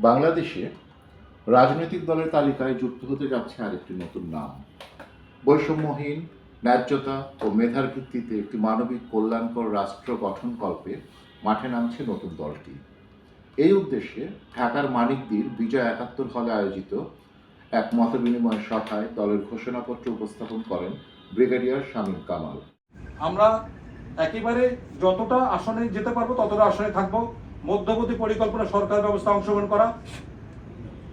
বাংলাদেশে রাজনৈতিক দলের তালিকায় যুক্ত হতে যাচ্ছে আরেকটি নতুন নাম। বৈষম্যহীন, ন্যায্যতা ও মেধার ভিত্তিতে একটি মানবিক কল্যাণকর রাষ্ট্র গঠনকল্পে মাঠে নামছে নতুন দলটি। এই উদ্দেশ্যে ঢাকার মানিকদির বিজয় ৭১ হলে আয়োজিত এক মতবিনিময় সভায় দলের ঘোষণাপত্র উপস্থাপন করেন ব্রিগেডিয়ার শামীম কামাল। আমরা একেবারে যতটা আসনে যেতে পারবো ততটা আসনে থাকবো। মধ্যবর্তী পরিকল্পনা সরকার ব্যবস্থা অংশগ্রহণ করা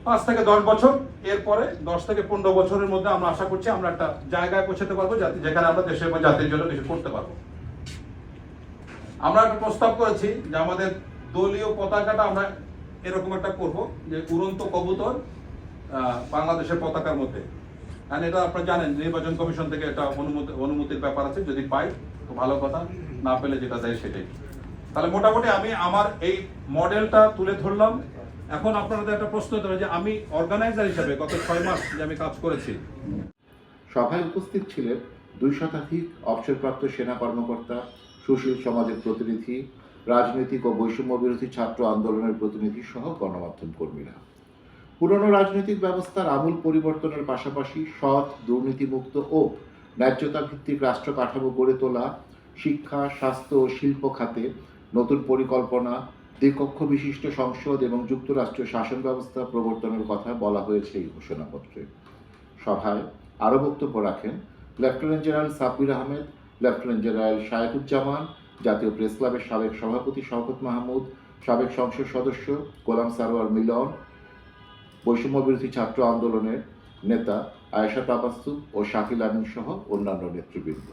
৫ থেকে ১০ বছর, এরপরে ১০ থেকে ১৫ বছরের মধ্যে আমরা আশা করছি আমরা একটা জায়গায় পৌঁছাতে পারবো যেখানে আমরা দেশের বা জাতির জন্য কিছু করতে পারবো। আমরা একটা প্রস্তাব করেছি যে আমাদের দলীয় পতাকাটা আমরা এরকম একটা করব, যে উড়ন্ত কবুতর বাংলাদেশের পতাকার মধ্যে। কারণ এটা আপনারা জানেন নির্বাচন কমিশন থেকে একটা অনুমতির ব্যাপার আছে, যদি পাই তো ভালো কথা, না পেলে যেটা দেয় সেটাই। তাহলে মোটামুটি আমি আমার এই মডেলটা তুলে ধরলাম। এখন আপনাদের একটা প্রশ্ন হতে পারে যে আমি অর্গানাইজার হিসেবে গত ৬ মাস যে আমি কাজ করেছি। সভায় উপস্থিত ছিলেন ২ শতাধিক অবসরপ্রাপ্ত সেনা কর্মকর্তা, সুশীল সমাজের প্রতিনিধি, রাজনৈতিক ও বৈষম্য বিরোধী ছাত্র আন্দোলনের প্রতিনিধি সহ গণমাধ্যম কর্মীরা। পুরনো রাজনৈতিক ব্যবস্থার আমূল পরিবর্তনের পাশাপাশি সৎ, দুর্নীতিমুক্ত ও ন্যায্যতা ভিত্তিক রাষ্ট্র কাঠামো গড়ে তোলা, শিক্ষা, স্বাস্থ্য ও শিল্প খাতে নতুন পরিকল্পনা, দ্বিকক্ষ বিশিষ্ট সংসদ এবং যুক্তরাষ্ট্রীয় শাসন ব্যবস্থা প্রবর্তনের কথা বলা হয়েছে এই ঘোষণাপত্রে। সভায় আরও বক্তব্য রাখেন lieutenant general Sabbir Ahmed, lieutenant general Shayekuzzaman, জাতীয় প্রেস ক্লাবের সাবেক সভাপতি শওকত মাহমুদ, সাবেক সংসদ সদস্য গোলাম সারোয়ার মিলন, বৈষম্য বিরোধী ছাত্র আন্দোলনের নেতা আয়েশা তাবাসসুম ও শাকিল আমিন সহ অন্যান্য নেতৃবৃন্দ।